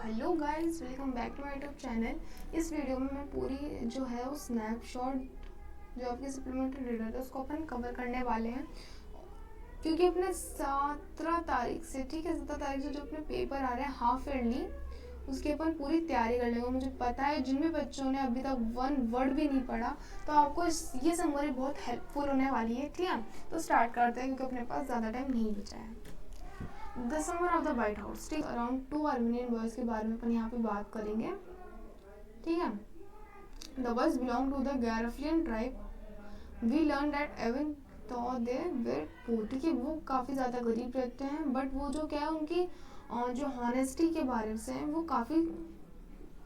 Hello guys, welcome back to my YouTube channel. इस video में मैं पूरी जो है वो स्नैपशॉट जो आपकी सप्लीमेंट्री रीडर है उसको अपन कवर करने वाले हैं, क्योंकि अपने 17 तारीख से 17 तारीख से जो अपने पेपर आ रहे हैं हाफ ईयरली, उसकी अपन पूरी तैयारी कर लेंगे। मुझे पता है जिन भी बच्चों ने अभी तक वन वर्ड भी नहीं पढ़ा, तो आपको ये समरी बहुत हेल्पफुल होने वाली है। ठीक है, तो स्टार्ट करते हैं क्योंकि अपने पास ज़्यादा टाइम नहीं बचा है। The summer of the white house. ठीक, अराउंड 2 आर्मेनियन बॉयज के बारे में अपन यहाँ पे बात करेंगे। ठीक है, the boys belong to the Garfian tribe. We learn that even though they where poor. ठीक है, वो काफ़ी ज़्यादा गरीब रहते हैं, बट वो जो क्या है उनकी जो हॉनेस्टी के बारे से है वो काफ़ी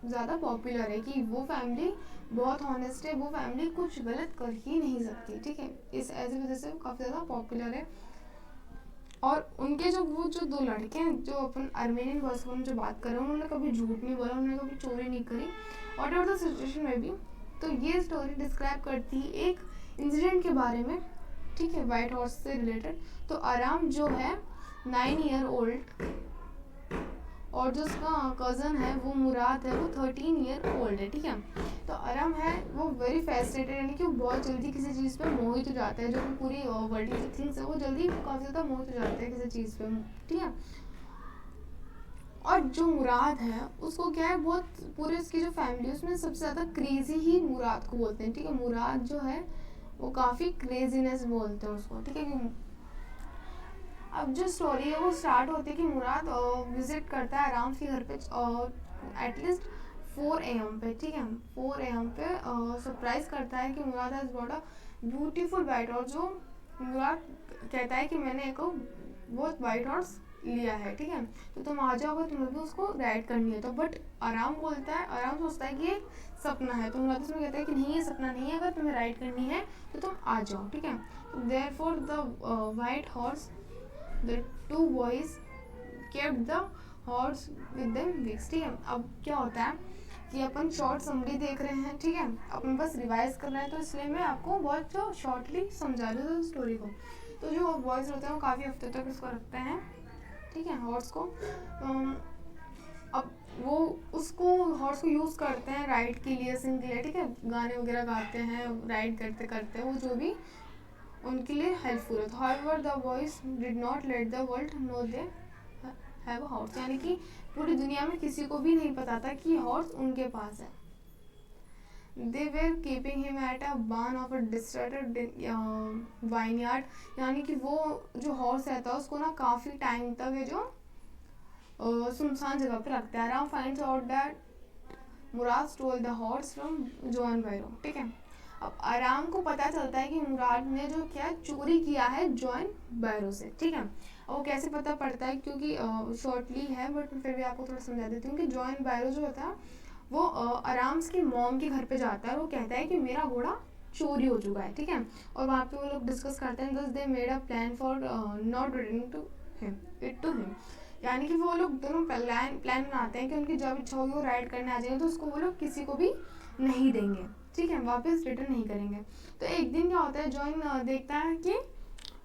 ज़्यादा पॉपुलर है कि वो फैमिली बहुत हॉनेस्ट है, वो फैमिली कुछ गलत कर ही नहीं सकती। ठीक है, इस ऐसी वजह से वो काफ़ी ज़्यादा पॉपुलर है। और उनके जो दो लड़के हैं, जो अपन आर्मेनियन बॉयज को जो बात कर रहे हैं, उन्होंने कभी झूठ नहीं बोला, उन्होंने कभी चोरी नहीं करी, वॉट एवर द सिचुएशन में भी। तो ये स्टोरी डिस्क्राइब करती है एक इंसिडेंट के बारे में। ठीक है, वाइट हॉर्स से रिलेटेड। तो आराम जो है 9 ईयर ओल्ड, और जो उसका कज़न है वो मुराद है, वो 13 ईयर ओल्ड है। ठीक है, तो आराम है वो वेरी फैसिनेटेड, यानी कि वो बहुत जल्दी किसी चीज़ पे मोहित हो जाता है। जो भी पूरी वर्ल्ड की थिंग्स है वो जल्दी काफ़ी ज़्यादा मोहित हो जाता है किसी चीज़ पे। ठीक है, और जो मुराद है उसको क्या है, बहुत पूरे उसकी जो फैमिली है उसमें सबसे ज़्यादा क्रेजी ही मुराद को बोलते हैं। ठीक है, मुराद जो है वो काफ़ी क्रेजीनेस बोलते हैं उसको। ठीक है, अब जो स्टोरी है वो स्टार्ट होती है कि मुराद विजिट करता है आराम के घर पे एटलीस्ट 4 AM पे। ठीक है, 4 AM पे सरप्राइज करता है कि Mourad has bought a beautiful white horse. जो मुराद कहता है कि मैंने एक बहुत वाइट हॉर्स लिया है। ठीक है, तो तुम आ जाओगे, तुम्हें भी उसको राइड करनी है। तो बट आराम बोलता है, आराम सोचता है कि ये सपना है। तो मुराद उसमें कहता है कि नहीं, ये सपना नहीं है, अगर तुम्हें राइड करनी है तो तुम आ जाओ। ठीक है, therefore the white horse, the two boys kept the horse with them weeks। ठीक है, अब क्या होता है कि अपन शॉर्ट समरी देख रहे हैं। ठीक है, अपन बस रिवाइज कर रहे हैं, तो इसलिए मैं आपको बहुत जो शॉर्टली समझा रही हूँ स्टोरी को। तो जो बॉयज होते हैं वो काफ़ी हफ्ते तक इसको रखते हैं। ठीक है, हॉर्स को अब वो उसको हॉर्स को यूज़ करते हैं राइड के लिए, सिंग के लिए। ठीक है, गाने वगैरह गाते हैं राइड करते करते, वो जो भी उनके लिए हेल्पफुल है। However the boys did not let the world know they have a horse, यानी कि पूरी दुनिया में किसी को भी नहीं पता था कि हॉर्स उनके पास है। They were keeping him at a barn of a distracted vineyard, यानी कि वो जो हॉर्स रहता है उसको ना काफ़ी टाइम तक है जो सुनसान जगह पे रखते हैं। Aram finds out that Mourad stole the horse from John Byro. ठीक है, अब आराम को पता चलता है कि मुराद ने जो क्या चोरी किया है जॉन बैरो से। ठीक है, और वो कैसे पता पड़ता है, क्योंकि शॉर्टली है बट फिर भी आपको थोड़ा समझा देती हूँ कि जॉन बैरो जो होता है वो आराम्स की मॉम के घर पे जाता है और वो कहता है कि मेरा घोड़ा चोरी हो चुका है। ठीक है, और वहाँ पे वो लोग डिस्कस करते हैं, they made a plan for not returning to him, यानी कि वो लोग दोनों प्लान बनाते हैं कि उनकी जब इच्छा होगी वो राइड करने आ जाएंगे, तो उसको वो लोग किसी को भी नहीं देंगे। ठीक है, वापस रिटर्न नहीं करेंगे। तो एक दिन क्या होता है, जॉन देखता है कि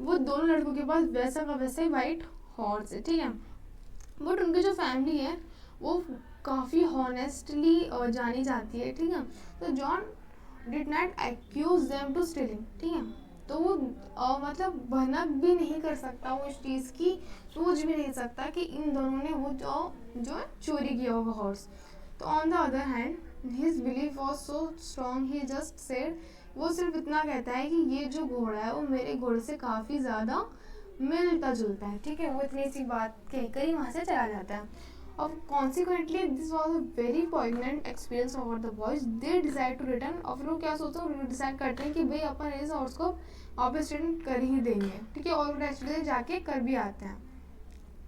वो दोनों लड़कों के पास वैसा का वैसा ही वाइट हॉर्स है। ठीक है, बट उनकी जो फैमिली है वो काफ़ी हॉनेस्टली जानी जाती है। ठीक है, तो John did not accuse them to stealing. ठीक है, तो वो मतलब भनक भी नहीं कर सकता, वो इस चीज़ की सोच भी नहीं सकता कि इन दोनों ने वो जो चोरी किया होगा हॉर्स। तो on the other hand his belief was so strong, he just said, वो सिर्फ इतना कहता है कि ये जो घोड़ा है वो मेरे घोड़े से काफ़ी ज़्यादा मिलता जुलता है। ठीक है, वो इतनी सी बात कहकर ही वहाँ से चला जाता है। अब consequently this was a very poignant experience for the boys. They decide to return, और फिर वो क्या सोचते हैं, डिसाइड करते हैं कि भाई अपन इस हॉर्स को वापस रिटर्न कर ही देंगे। ठीक है, और नेक्स्ट डे जाके कर भी आते हैं।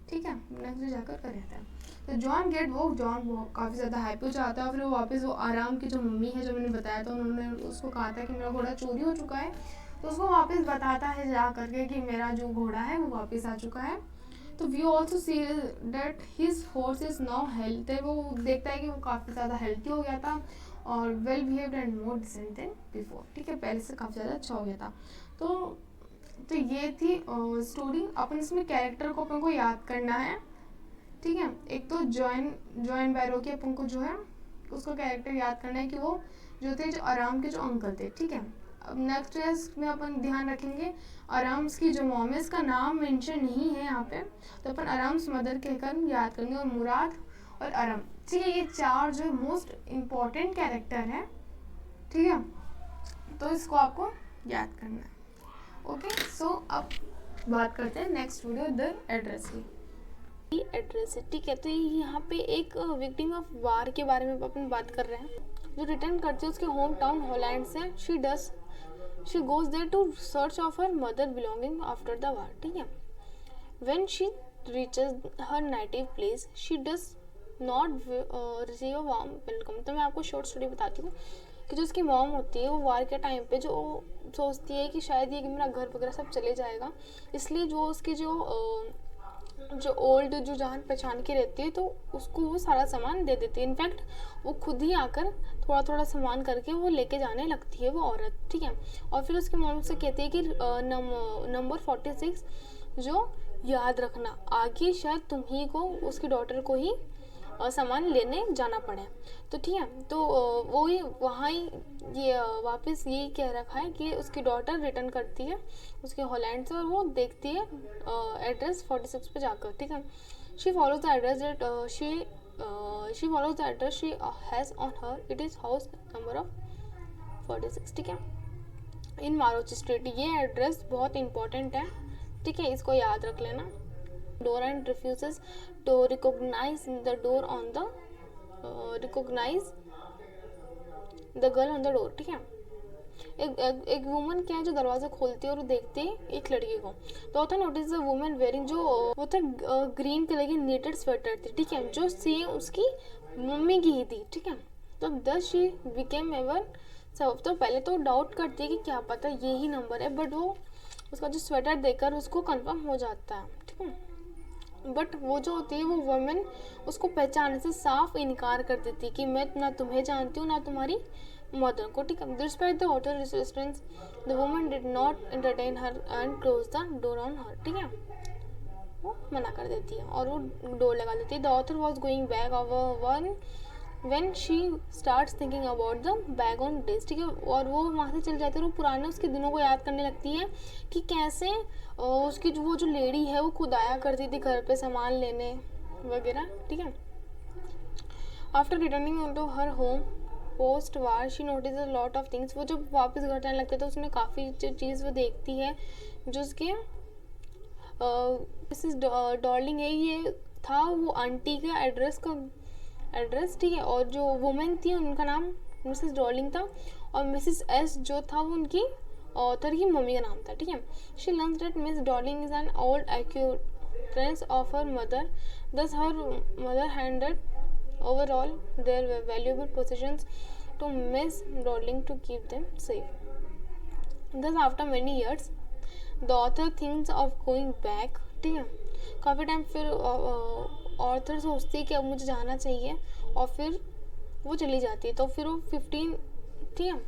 ठीक है, नेक्स्ट डे जाकर कर आता है। तो जॉन काफ़ी ज़्यादा हैप्पी हो जाता है। फिर वो वापस वो आराम की जो मम्मी है, जो मैंने बताया था, उन्होंने उसको कहा था कि मेरा घोड़ा चोरी हो चुका है, तो उसको वापस बताता है जा करके कि मेरा जो घोड़ा है वो वापस आ चुका है। तो we also see that his horse is now healthy, वो देखता है कि वो काफ़ी ज़्यादा हेल्थी हो गया था और well behaved and more decent than before. ठीक है, पहले से काफ़ी ज़्यादा अच्छा हो गया था। तो ये थी स्टोरी। अपन इसमें कैरेक्टर को अपन को याद करना है ठीक है। एक तो जॉन बैरो के अपन को जो है उसका कैरेक्टर याद करना है कि वो जो थे जो आराम के जो अंकल थे, ठीक है। अब नेक्स्ट टेस्ट में अपन ध्यान रखेंगे आराम्स की जो मॉम है, इसका नाम मेंशन नहीं है यहाँ पे, तो अपन आराम्स मदर कहकर याद करेंगे, और मुराद और आराम, ठीक है। ये 4 जो मोस्ट इम्पॉर्टेंट कैरेक्टर है, ठीक है, तो इसको आपको याद करना है। ओके, सो अब बात करते हैं नेक्स्ट वीडियो द एड्रेस की। एड्रेस है, ठीक है। तो यहाँ पे एक विक्टिम ऑफ वार के बारे में अपन बात कर रहे हैं, जो रिटर्न करती है उसके होम टाउन हॉलैंड से। She goes there to search of her mother belonging after the war, ठीक है। When she reaches her native place she does not receive a warm welcome. तो मैं आपको शॉर्ट स्टोरी बताती हूँ कि जो उसकी मॉम होती है वो वार के टाइम पे जो सोचती है कि शायद ये कि मेरा घर वगैरह सब चले जाएगा, इसलिए जो उसकी जो ओल्ड जो जान पहचान की रहती है तो उसको वो सारा सामान दे देती है। इनफैक्ट वो खुद ही आकर थोड़ा थोड़ा सामान करके वो लेके जाने लगती है वो औरत, ठीक है। और फिर उसकी मॉम से कहती है कि नंबर 46 जो याद रखना, आगे शायद तुम ही को उसकी डॉटर को ही सामान लेने जाना पड़े। तो ठीक है, तो वो ही वहाँ ही ये वापस यही कह रखा है कि उसकी डॉटर रिटर्न करती है उसके हॉलैंड से, और वो देखती है एड्रेस 46 पे जाकर, ठीक है। She follows the address that she follows the address she has on her, it is house number of 46, ठीक है, इन मारोची स्ट्रीट। ये एड्रेस बहुत इंपॉर्टेंट है, ठीक है, इसको याद रख लेना। door and refuses to recognize the door on the recognize the girl on the door, ठीक है। एक वुमन क्या है जो दरवाजा खोलती है और देखती है एक लड़की को, तो होता नोटिस द वुमन वेयरिंग, जो वो था ग्रीन कलर की नेटेड स्वेटर थी, ठीक है, जो सेम उसकी मम्मी की ही थी, ठीक है। तो दस शी बिकेम एवर सब। तो पहले तो डाउट करती है कि क्या पता यही नंबर है, बट वो उसका जो स्वेटर देखकर उसको कंफर्म हो जाता है, ठीक है। बट वो जो होती है वो वुमेन उसको पहचानने से साफ इनकार कर देती है कि मैं ना तुम्हें जानती हूँ ना तुम्हारी मदर को, ठीक है। Despite the utter resistance the woman did not entertain her and close the door on her, ठीक है, वो मना कर देती है और वो डोर लगा देती है। The author was going back over when she starts thinking about the bag on days, ठीक है, और वो वहाँ से चल जाती है और वो पुराने उसके दिनों को याद करने लगती है कि कैसे उसकी वो जो लेडी है वो खुद आया करती थी घर पे सामान लेने वगैरह, ठीक है। After returning to her home post war she notice a lot of things. वो जब वापस घर जाने लगते तो उसने काफ़ी जो चीज़ वो देखती है जो उसके मिसेस डॉर्लिंग है, ये था वो आंटी का एड्रेस, ठीक है, और जो वुमेन थी उनका नाम मिसेस डॉर्लिंग था, और मिसेस एस जो था वो उनकी ऑथर की मम्मी का नाम था, ठीक है। She learns that miss Darling is an old acquaintance of her mother, thus her mother handed over all their valuable possessions to Miss Dowling to keep them safe. Thus after many years the author thinks of going back, ठीक है। काफ़ी time फिर author सोचती है कि अब मुझे जाना चाहिए, और फिर वो चली जाती है। तो फिर वो 15, ठीक है,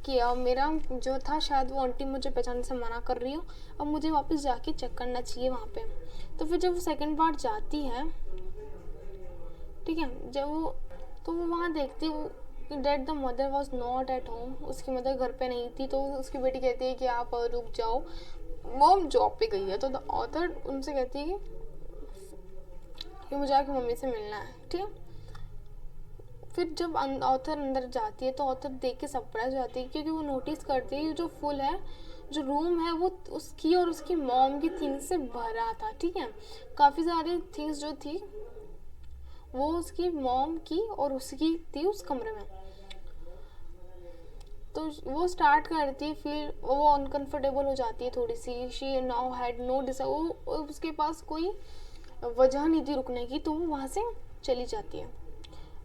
कि अब मेरा जो था शायद वो आंटी मुझे पहचानने से मना कर रही हो, अब मुझे वापस जाके चेक करना चाहिए वहाँ पे। तो फिर जब वो सेकंड बार जाती है, ठीक है, जब वो तो वो वहाँ देखती है that the mother was not at home, उसकी मदर घर पे नहीं थी। तो उसकी बेटी कहती है कि आप रुक जाओ, मॉम जॉब पे गई है। तो द ऑथर उनसे कहती है कि मुझे आके मम्मी से मिलना है, ठीक है। फिर जब ऑथर अंदर जाती है तो ऑथर देख के सरप्राइज हो जाती है, क्योंकि वो नोटिस करती है जो फुल है जो रूम है वो उसकी और उसकी मॉम की थिंग्स से भरा था, ठीक है। काफ़ी सारी थिंग्स जो थी वो उसकी मॉम की और उसकी थी उस कमरे में। तो वो स्टार्ट करती है, फिर वो अनकंफर्टेबल हो जाती है थोड़ी सी। She now had no decide, उसके पास कोई वजह नहीं थी रुकने की, तो वो वहाँ से चली जाती है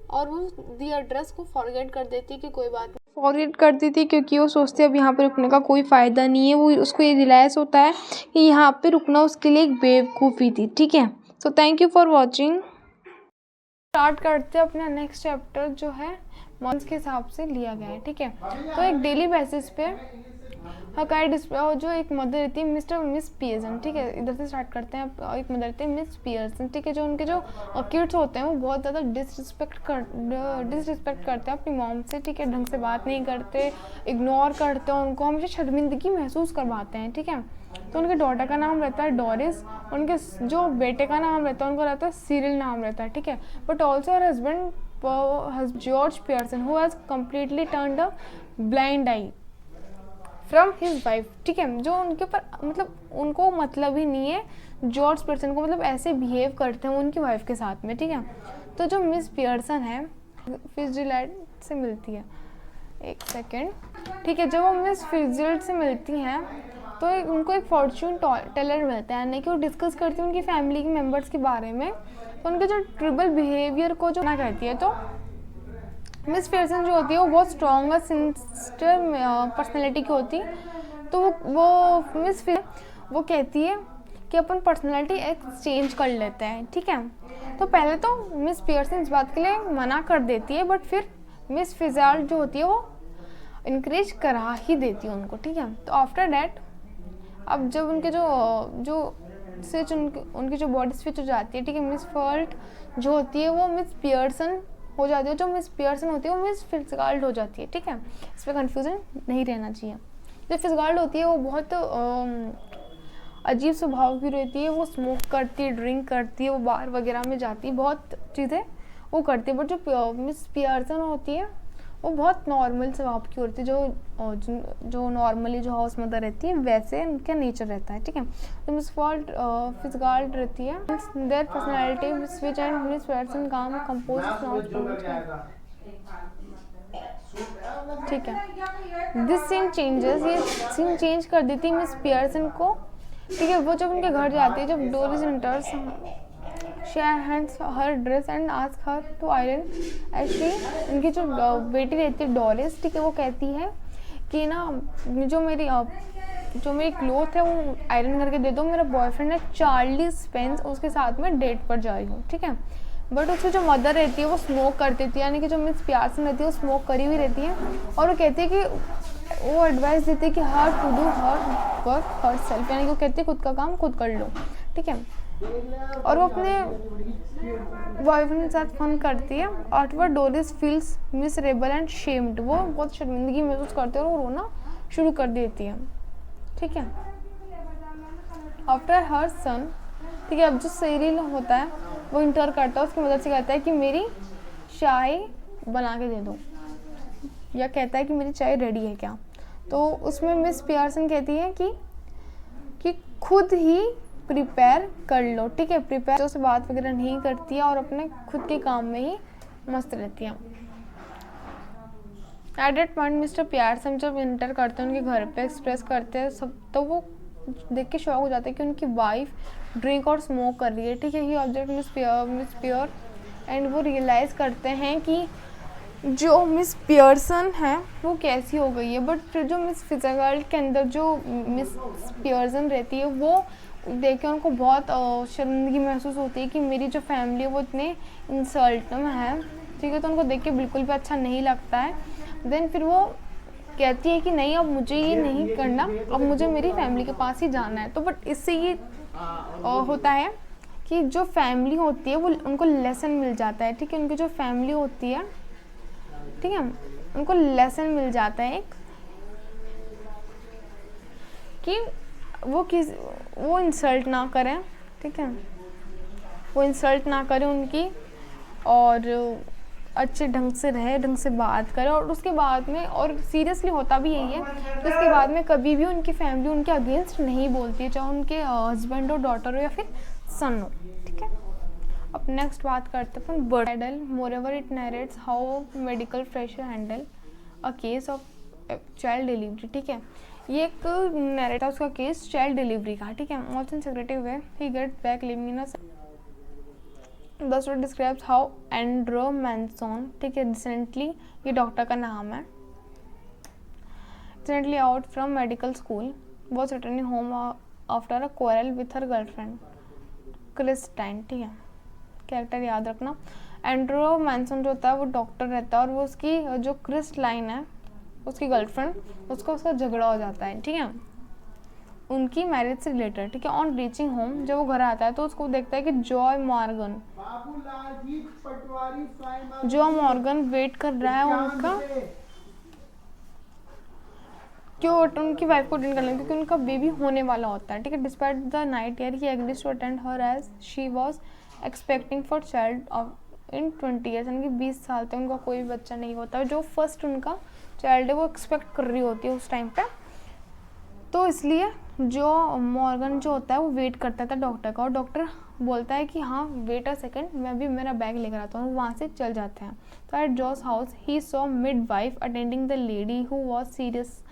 और वो दी एड्रेस को फॉरगेट कर देती है कि कोई बात नहीं, फॉरगेट करती थी क्योंकि वो सोचती है अब यहाँ पे रुकने का कोई फ़ायदा नहीं है। वो उसको ये रियलाइज़ होता है कि यहाँ पे रुकना उसके लिए एक बेवकूफ़ी थी, ठीक है। So thank you for watching. Start करते हैं अपना नेक्स्ट चैप्टर जो है मंथ्स के हिसाब से लिया गया है, ठीक है। तो एक डेली बेसिस पे जो एक मदर रहती है मिस पियर्सन, ठीक है, इधर से स्टार्ट करते हैं। एक मदर रहती है मिस पियर्सन, ठीक है, जो उनके जो किड्स होते हैं वो बहुत ज़्यादा डिसरिस्पेक्ट करते हैं अपनी मॉम से, ठीक है, ढंग से बात नहीं करते, इग्नोर करते हैं उनको, हमेशा शर्मिंदगी महसूस करवाते हैं, ठीक है। तो उनके डॉटर का नाम रहता है डोरिस, उनके जो बेटे का नाम रहता है उनको रहता है सिरिल नाम रहता है, ठीक है। But also her husband George Pearson who has completely turned a blind I from his wife, ठीक है, जो उनके ऊपर मतलब उनको मतलब ही नहीं है जॉर्ज पियर्सन को, मतलब ऐसे बिहेव करते हैं उनकी वाइफ के साथ में, ठीक है। तो जो मिस पियर्सन है फिट्जजेराल्ड से मिलती है, एक सेकेंड, ठीक है, जब वो मिस फिट्जजेराल्ड से मिलती हैं तो उनको एक फॉर्च्यून टेलर मिलता है, यानी कि वो डिस्कस करती है उनकी फैमिली के मेम्बर्स के बारे में, तो उनके जो ट्रिबल बिहेवियर को जो ना कहती है। तो मिस पियर्सन जो होती है वो बहुत स्ट्रॉन्ग और सिंस्टर पर्सनैलिटी की होती है। तो वो मिस वो कहती है कि अपन पर्सनैलिटी एक्सचेंज कर लेते हैं, ठीक है। तो पहले तो मिस पियर्सन इस बात के लिए मना कर देती है, बट फिर मिस फिट्जजेराल्ड जो होती है वो इनक्रेज करा ही देती है उनको, ठीक है। तो आफ्टर डैट अब जब उनके जो स्विच उनकी जो बॉडी स्विच हो जाती है, ठीक है, मिस फॉल्ट जो होती है वो मिस पियर्सन हो जाती है, जो मिस पियर्सन होती है वो मिस फिट्जजेराल्ड हो जाती है, ठीक है। इस पर कन्फ्यूज़न नहीं रहना चाहिए। जो फिट्जजेराल्ड होती है वो बहुत अजीब स्वभाव की रहती है, वो स्मोक करती है, ड्रिंक करती है, वो बार वगैरह में जाती है, बहुत चीज़ें वो करती है। बट जो मिस पियर्सन होती है वो बहुत नॉर्मल स्वभाव की होती है, जो नॉर्मली जो हाउस मदर रहती है वैसे उनका नेचर रहता है, ठीक है। तो मिस फिट्जजेराल्ड रहती है their personality switch and miss Pearson काम कंपोज, ठीक है। दिस सीन चेंजेस, ये सीन चेंज कर देती है मिस पियर्सन को, ठीक है। वो जब उनके घर जाती है, जब Doris enters she hands her dress and asks her to iron as she, उनकी जो बेटी रहती है डोरिस, ठीक है, वो कहती है कि ना जो मेरी क्लोथ है वो आयरन करके दे दो, मेरा बॉयफ्रेंड है चार्ली स्पेंस, उसके साथ में डेट पर जा रही हूँ, ठीक है। बट उसकी जो मदर रहती है वो स्मोक कर देती है, यानी कि जो मिस पियर्सन रहती है वो स्मोक करी हुई रहती है, और वो कहती है कि वो एडवाइस देती है कि her to do her work herself, यानी कि वो कहती है खुद का काम खुद कर लो, ठीक है। और वो अपने बॉयफ्रेंड के साथ फोन करती है। Afterward Doris feels miserable and shamed, वो बहुत शर्मिंदगी महसूस करती है और वो रोना शुरू कर देती है, ठीक है। आफ्टर हर सन, ठीक है, अब जो सिरिल होता है वो इंटर करता है, उसकी मदद से कहता है कि मेरी चाय बना के दे दो, या कहता है कि मेरी चाय रेडी है क्या। तो उसमें मिस पियर्सन कहती है कि खुद ही प्रिपेयर कर लो, ठीक है। प्रिपेयर से बात वगैरह नहीं करती है और अपने खुद के काम में ही मस्त रहती है। At that point mister Pearson जब इंटर करते हैं उनके घर पे, एक्सप्रेस करते हैं सब, तो वो देख के शॉक हो जाते हैं कि उनकी वाइफ ड्रिंक और स्मोक कर रही है, ठीक है। ही ऑब्जर्व मिस पियर एंड वो रियलाइज़ करते हैं कि जो मिस पियर्सन है वो कैसी हो गई है। बट फिर जो मिस फिट्जजेराल्ड के अंदर जो मिस पियर्सन रहती है वो देख के उनको बहुत शर्मिंदगी महसूस होती है कि मेरी जो फैमिली है वो इतने इंसल्ट में है, ठीक है। तो उनको देख के बिल्कुल भी अच्छा नहीं लगता है। देन फिर वो कहती है कि नहीं, अब मुझे ये नहीं करना, अब मुझे मेरी फैमिली के पास ही जाना है। तो बट इससे ये होता है कि जो फैमिली होती है वो उनको लेसन मिल जाता है, ठीक है। उनकी जो फैमिली होती है, ठीक है, उनको लेसन मिल जाता है एक कि वो इंसल्ट ना करें, ठीक है, वो इंसल्ट ना करें उनकी, और अच्छे ढंग से रहे, ढंग से बात करें। और उसके बाद में, और सीरियसली होता भी यही है, उसके बाद में कभी भी उनकी फैमिली उनके अगेंस्ट नहीं बोलती है, चाहे उनके हस्बैंड हो, डॉटर हो या फिर सन हो, ठीक है। अब नेक्स्ट बात करते हैं अपन bird handle. Moreover it narrates how medical fresher handle a case of child delivery, ठीक है। ये एक नरेट है उसका केस चाइल्ड डिलीवरी का, ठीक है। Also in secretive way he get back living in the story describes how Andrew Manson, ठीक है, रिसेंटली, ये डॉक्टर का नाम है, recently out from medical school was returning home after a quarrel with her girlfriend Christine, ठीक है, character याद रखना। एंड्रो मैनसन जो होता है वो डॉक्टर रहता है और वो उसकी जो क्रिस्टाइन है, उसकी गर्लफ्रेंड, उसका झगड़ा हो जाता है, ठीक है, उनकी मैरिज से रिलेटेड, ठीक है। ऑन रीचिंग होम, जब वो घर आता है तो उसको देखता है कि जॉय मॉर्गन वेट कर रहा है उनका, क्यों उनकी वाइफ को अटेंड करने, क्योंकि उनका बेबी होने वाला होता है, ठीक है। Despite the night air he agrees to attend her as she was expecting for child of in 20 years, यानी कि 20 साल तक उनका कोई बच्चा नहीं होता, जो फर्स्ट उनका चाइल्ड है वो एक्सपेक्ट कर रही होती है उस टाइम पे। तो इसलिए जो मॉर्गन जो होता है वो वेट करता था डॉक्टर का, और डॉक्टर बोलता है कि हाँ वेट अ सेकेंड, मैं भी मेरा बैग लेकर आता हूँ, वहाँ से चल जाते हैं। तो at Joe's house he saw midwife attending the lady who was serious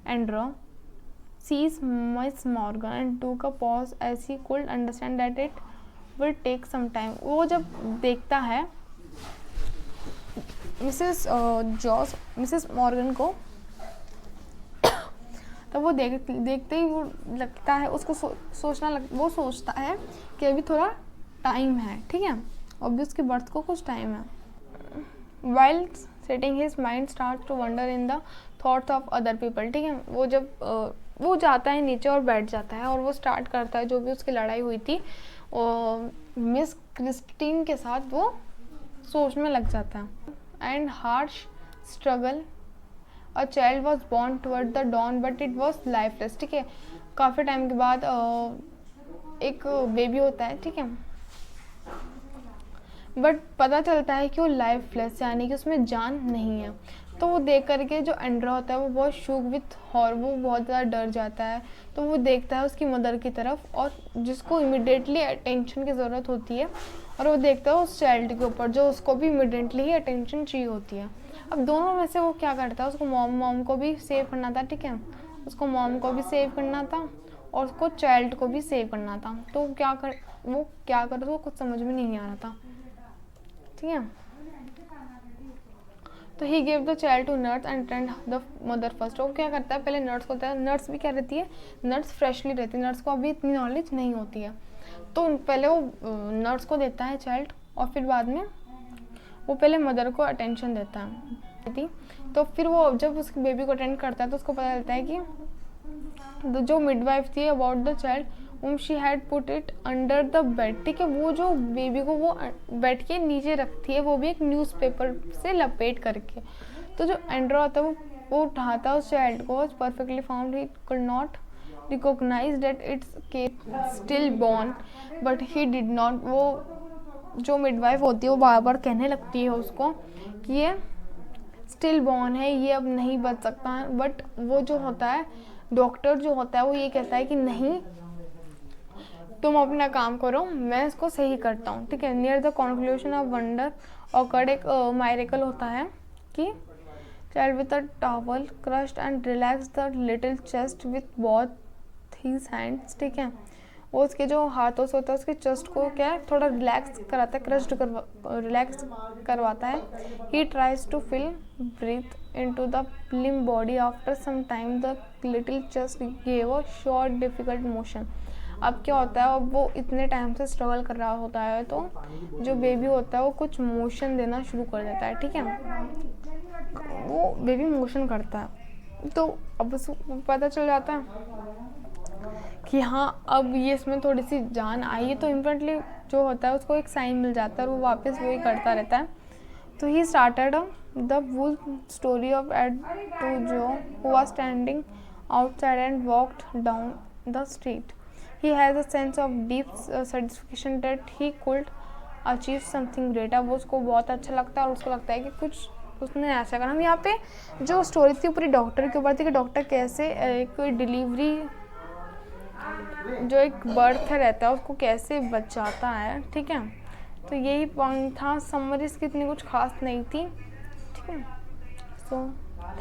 Andrew sees Miss Morgan and took a pause as he could understand that it will take some time। वो जब देखता है Mrs Morgan को, तो वो देखते ही वो लगता है उसको वो सोचता है कि अभी थोड़ा टाइम है, ठीक है, अभी उसकी बर्थ को कुछ टाइम है। While sitting his mind starts to wander in the thoughts of other people, ठीक है, वो जब वो जाता है नीचे और बैठ जाता है और वो स्टार्ट करता है जो भी उसकी लड़ाई हुई थी मिस क्रिस्टीन के साथ, वो सोचने लग जाता है। And harsh struggle a child was born toward the dawn but it was lifeless, ठीक है, काफ़ी टाइम के बाद एक बेबी होता है, ठीक है, बट पता चलता है कि वो लाइफलेस, यानी कि उसमें जान नहीं है। तो वो देख करके जो एंड्रा होता है वो बहुत शूक विथ हॉर, वो बहुत ज़्यादा डर जाता है। तो वो देखता है उसकी मदर की तरफ, और जिसको इमिडिएटली अटेंशन की ज़रूरत होती है, और वो देखता है उस चाइल्ड के ऊपर जो उसको भी इमिडिएटली ही अटेंशन चाहिए होती है। अब दोनों में से वो क्या करता है, उसको मॉम को भी सेव करना था, ठीक है, उसको मॉम को भी सेव करना था और उसको चाइल्ड को भी सेव करना था। तो वो क्या करे तो कुछ समझ में नहीं आ रहा था, ठीक है। तो he gave the child to nurse and attend the mother first. वो क्या करता है, पहले नर्स को होता है, नर्स भी क्या रहती है, नर्स फ्रेशली रहती है, नर्स को अभी इतनी नॉलेज नहीं होती है। तो पहले वो नर्स को देता है चाइल्ड, और फिर बाद में वो पहले मदर को अटेंशन देता है। तो फिर वो जब उसकी बेबी को अटेंड करता है तो उसको पता चलता है कि जो मिडवाइफ थी about the child she had put it under the bed, ठीक है, वो जो बेबी को वो बेड के नीचे रखती है, वो भी एक न्यूज़पेपर से लपेट करके। तो जो एंड्रा होता है वो उठाता है उस चाइल्ड को, perfectly found he could not recognise that it's still born but he did not. वो जो मिडवाइफ होती है वो बार बार कहने लगती है उसको कि ये स्टिल बॉर्न है, ये अब नहीं बच सकता है, बट वो जो होता है डॉक्टर जो होता है वो ये कहता है कि नहीं, तुम अपना काम करो, मैं इसको सही करता हूँ, ठीक है। Near the conclusion of wonder awkward एक मायरेकल होता है कि child with a towel crushed and relax the little chest with both his hands, ठीक है, वो उसके जो हाथों से होता है उसके चेस्ट को क्या है थोड़ा रिलैक्स कराता है, रिलैक्स करवाता है। He tries to feel breath into the limb body after some time the little chest give a short difficult motion. अब क्या होता है, अब वो इतने टाइम से स्ट्रगल कर रहा होता है तो जो बेबी होता है वो कुछ मोशन देना शुरू कर देता है, ठीक है, वो बेबी मोशन करता है। तो अब उसको पता चल जाता है कि हाँ अब ये इसमें थोड़ी सी जान आई है, तो इम्पोर्टेंटली जो होता है उसको एक साइन मिल जाता है और वो वापस वही करता रहता है। तो he started the whole story of Ed to Joe who was standing outside and walked down the street. He has a sense of deep satisfaction that he could achieve something great। अब उसको बहुत अच्छा लगता है और उसको लगता है कि कुछ उसने ऐसा करा। हम यहाँ पे जो स्टोरी थी पूरी डॉक्टर के ऊपर थी कि डॉक्टर कैसे एक डिलीवरी जो एक बर्थ रहता है उसको कैसे बचाता है, ठीक है। तो यही पॉइंट था, समरी इसकी इतनी कुछ खास नहीं थी, ठीक है। So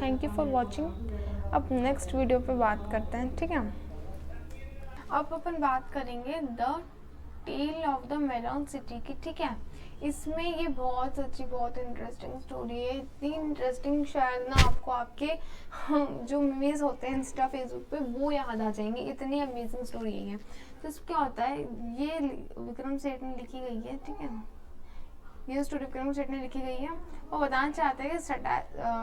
thank you for watching. अब नेक्स्ट वीडियो पे बात करते हैं, ठीक है। अब अपन बात करेंगे the tale of the melon city की, ठीक है। इसमें ये बहुत सच्ची बहुत इंटरेस्टिंग स्टोरी है, इतनी इंटरेस्टिंग शायद ना आपको आपके जो मीम्स होते हैं इंस्टा फेसबुक पे वो याद आ जाएंगे, इतनी अमेजिंग स्टोरी है। तो इसमें क्या होता है, ये विक्रम सेठ ने लिखी गई है, ठीक है। ये स्टोरी विक्रम सेठ ने लिखी गई है। वो बताना चाहते हैं कि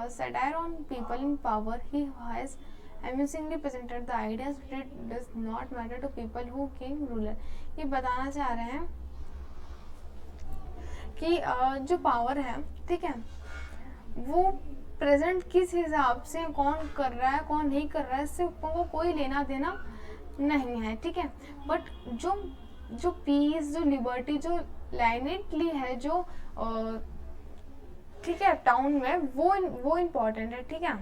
satire on people in power he has amusingly presented the ideas that it does not matter to people who king ruler। ये बताना चाह रहे हैं कि जो पावर है, ठीक है, वो प्रेजेंट किस हिसाब से कौन कर रहा है कौन नहीं कर रहा है इससे उनको कोई लेना देना नहीं है, ठीक है। बट जो पीस, जो लिबर्टी, जो लाइनेटली है, जो ठीक है टाउन में, वो इम्पोर्टेंट है, ठीक है।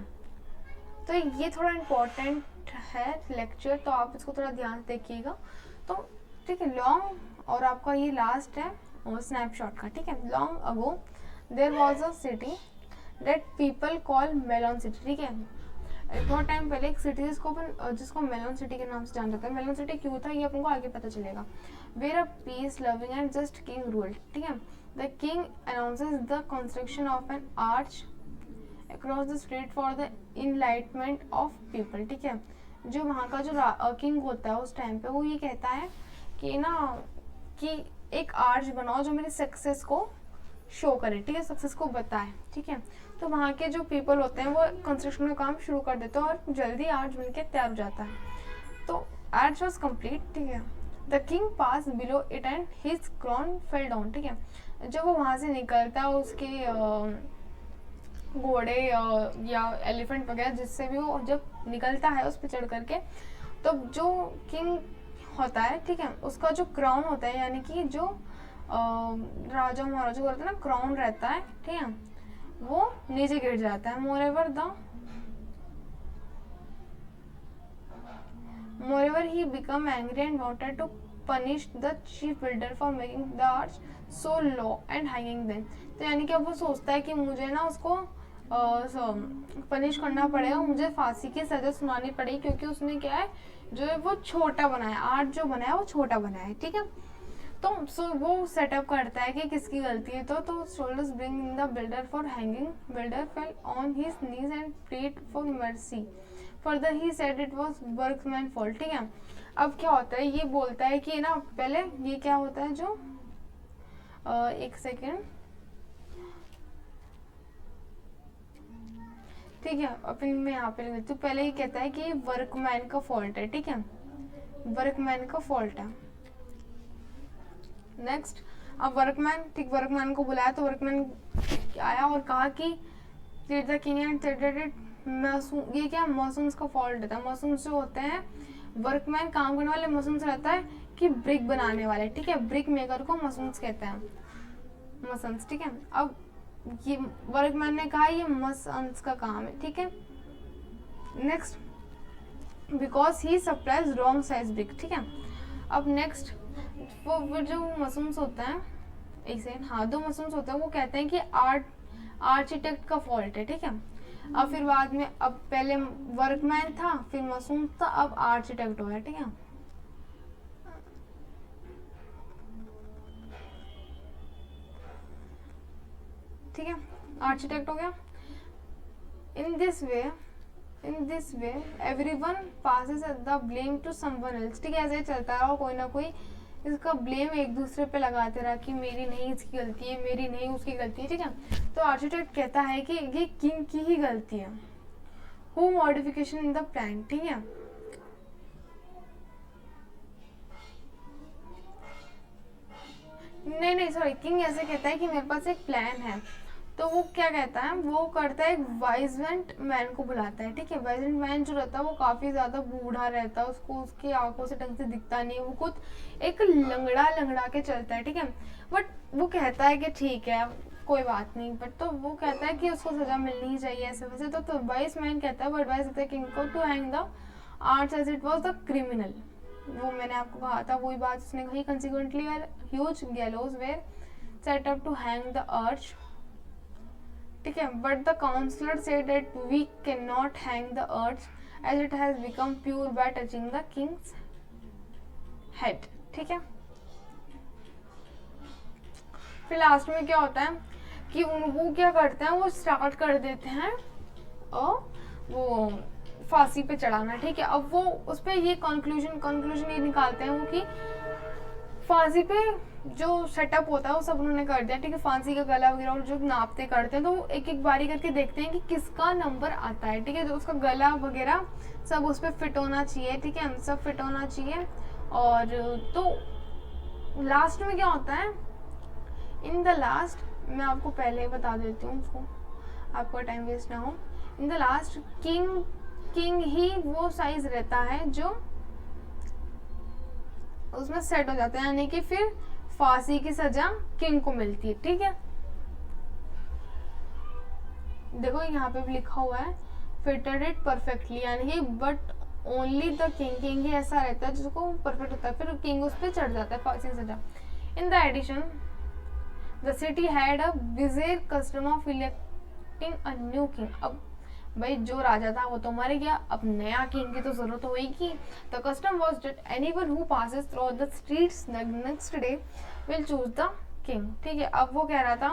तो ये थोड़ा इम्पोर्टेंट है लेक्चर, तो आप इसको थोड़ा ध्यान से देखिएगा। तो ठीक है, लॉन्ग, और आपका ये लास्ट है स्नैपशॉट का, ठीक है। Long ago there was a city that people call melon city, ठीक है। बहुत टाइम पहले एक सिटी जिसको मेलॉन सिटी के नाम से जाना जाता है। मेलॉन सिटी क्यों था ये अपन को आगे पता चलेगा। Where a peace loving and just king ruled, ठीक है। The king announces the construction of an arch across the street for the enlightenment of people, ठीक है। जो वहाँ का जो किंग होता है उस टाइम पे, वो ये कहता है कि ना कि एक आर्च बनाओ जो मेरी सक्सेस को शो करे, ठीक है, सक्सेस को बताए, ठीक है। तो वहाँ के जो पीपल होते हैं वो कंस्ट्रक्शन का काम शुरू कर देते हैं और जल्दी आर्च बनके तैयार हो जाता है। तो आर्च वॉज कम्प्लीट, ठीक है। The king pass below it and his crown fell down, ठीक है। जब वो वहाँ से निकलता है उसके घोड़े या एलिफेंट वगैरह जिससे भी वो जब निकलता है उस पर चढ़ करके, तो जो किंग होता है, ठीक है, उसका जो क्राउन होता है, यानी कि जो राजा महाराजा को रहता है ना, क्राउन रहता है, ठीक है, वो नीचे गिर जाता है। Moreover he become angry and wanted to punish the chief builder for making the arch so low and hanging them. तो यानी कि अब वो सोचता है कि मुझे ना उसको पनिश करना पड़ेगा, मुझे फांसी की सजा सुनानी पड़ेगी, क्योंकि उसने क्या है, जो है वो छोटा बनाया, आर्ट जो बनाया वो छोटा बनाया है, ठीक है। तो वो सेटअप करता है कि किसकी गलती है। तो soldiers bring in the builder for hanging, builder fell on his knees and prayed for mercy, further he said it was workman fault, ठीक है। अब क्या होता है, ये बोलता है कि ना, पहले ये क्या होता है, जो एक सेकेंड, ठीक है, अपन मैं यहाँ पे लिख देती हूँ। पहले ये कहता है कि वर्कमैन का फॉल्ट है, ठीक है, वर्कमैन का फॉल्ट है। नेक्स्ट, अब वर्कमैन, ठीक, वर्कमैन को बुलाया तो वर्कमैन आया और कहा कि ये क्या मसून्स का फॉल्ट था। मसून्स जो होते हैं, वर्कमैन काम करने वाले, मसून्स रहता है कि ब्रिक बनाने वाले, ठीक है, ब्रिक मेकर को मसून्स कहते हैं, मसन्स, ठीक है। अब ये वर्कमैन ने कहा ये मसन्स का काम है, ठीक है। Next, because he supplies wrong size brick, ठीक है। अब नेक्स्ट, वो जो मसून्स होते हैं, एक सेकेंड, हाँ, दो मसून्स होते हैं, वो कहते हैं कि आर्किटेक्ट का फॉल्ट है, ठीक है। अब फिर बाद में, अब पहले वर्कमैन था, फिर मसून था, अब आर्किटेक्ट हो गया, ठीक है। ठीक है, आर्किटेक्ट हो गया। In this way everyone passes the blame to someone else, ठीक है। ऐसे ही चलता रहा, कोई ना कोई इसका ब्लेम एक दूसरे पे लगाते रहा कि मेरी नहीं इसकी गलती है, मेरी नहीं उसकी गलती है, ठीक है। तो आर्किटेक्ट कहता है कि ये किंग की ही गलती है। Who modification in the plan, ठीक है। नहीं सॉरी, किंग ऐसे कहता है कि मेरे पास एक प्लान है। तो वो क्या कहता है, वो करता है, एक वाइजमेंट मैन को बुलाता है, ठीक है। वाइजमेंट मैन जो रहता है वो काफ़ी ज़्यादा बूढ़ा रहता है, उसको उसकी आंखों से ढंग से दिखता नहीं है, वो खुद एक लंगड़ा के चलता है, ठीक है। बट वो कहता है कि ठीक है कोई बात नहीं, बट तो वो कहता है कि उसको सज़ा मिलनी ही चाहिए ऐसे वैसे। तो वाइज मैन कहता है, वो एडवाइस देता है किंग को to hang the arch as it was the criminal. वो मैंने आपको कहा था, वही बात उसने कही। Consequently huge gallows were set up to hang the arch, ठीक है। But the counsellor said that we can not hang the earth as it has become pure by touching the king's head, ठीक है। फिर last में क्या होता है कि वो क्या करते हैं, वो स्टार्ट कर देते हैं और वो फांसी पे चढ़ाना, ठीक है। अब वो उस पर ये कंक्लूजन ये निकालते हैं वो कि फांसी पे जो सेटअप होता है वो सब उन्होंने कर दिया, ठीक है। फांसी का गला वगैरह और जो नापते करते हैं, तो वो एक एक बारी करके देखते हैं कि किसका नंबर आता है, ठीक है। जो उसका गला वगैरह सब उस पर फिट होना चाहिए, ठीक है, सब फिट होना चाहिए। और तो लास्ट में क्या होता है, इन द लास्ट, मैं आपको पहले ही बता देती हूँ उसको, आपका टाइम वेस्ट ना हो। इन द लास्ट किंग ही वो साइज रहता है जो उसमें सेट हो जाता है, यानी कि फिर फांसी की सजा किंग को मिलती है, ठीक है। देखो यहाँ पे भी लिखा हुआ है फिटेड इट परफेक्टली, यानी कि बट ओनली द किंग ही ऐसा रहता है जिसको परफेक्ट होता है, फिर किंग उस पर चढ़ जाता है फांसी की सजा। In the edition the city had a bizarre custom of electing a new king. अब भाई जो राजा था वो तो मर गया, अब नया किंग की तो जरूरत होगी। The custom was that anyone who passes through the streets the next day will choose the king, ठीक है। अब वो कह रहा था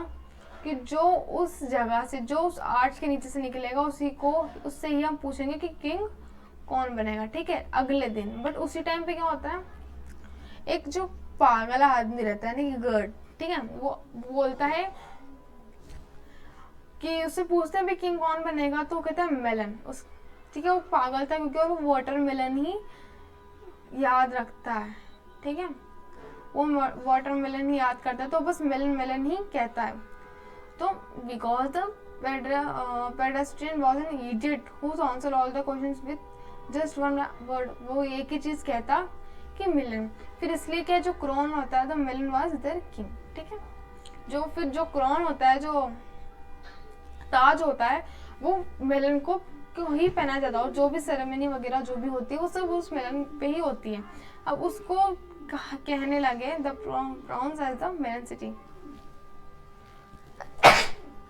कि जो उस जगह से, जो उस आर्च के नीचे से निकलेगा, उससे ही हम पूछेंगे कि किंग कौन बनेगा, ठीक है, अगले दिन। बट उसी टाइम पे क्या होता है, एक जो पागल आदमी रहता है ना कि गर्ड, ठीक है, वो बोलता है कि उससे पूछते हैं भाई किंग कौन बनेगा, तो वो कहता है मेलन। उस, ठीक है, वो पागल था क्योंकि वो वाटरमेलन ही याद रखता है, ठीक है, वो वाटरमेलन ही याद करता है, तो बस मेलन मेलन ही कहता है। तो because the pedestrian was an idiot who answer all the questions with just one word, वो एक ही चीज कहता कि मिलन। फिर इसलिए क्या, जो क्राउन होता है, the Milan was there king, ठीक है। जो क्राउन होता है, जो ताज होता है, वो मेलन को क्यों ही पहना जाता है, और जो भी सेरेमनी वगैरह जो भी होती है वो सब उस मेलन पे ही होती है। अब उसको कहने लगे the crowns as the melon city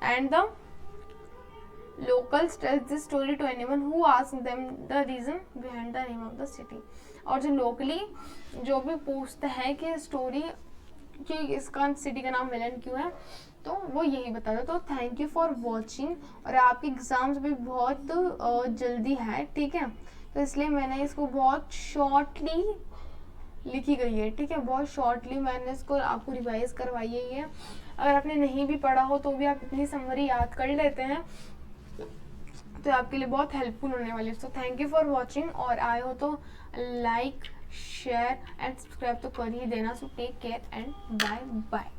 and the locals tell this story to anyone who asks them the reason behind the name of the city। और जो लोकली जो भी पूछते हैं कि स्टोरी कि इसका सिटी का नाम मिलन क्यों है, तो वो यही बता दो। तो थैंक यू फॉर वॉचिंग, और आपके एग्जाम्स भी बहुत जल्दी है, ठीक है, तो इसलिए मैंने इसको बहुत शॉर्टली लिखी गई है, ठीक है, बहुत शॉर्टली मैंने इसको आपको रिवाइज करवाई है। अगर आपने नहीं भी पढ़ा हो तो भी आप इतनी समरी याद कर लेते हैं तो आपके लिए बहुत हेल्पफुल होने वाली है। So thank you for watching, और आए हो तो लाइक शेयर एंड सब्सक्राइब तो कर ही देना। So take care and bye bye.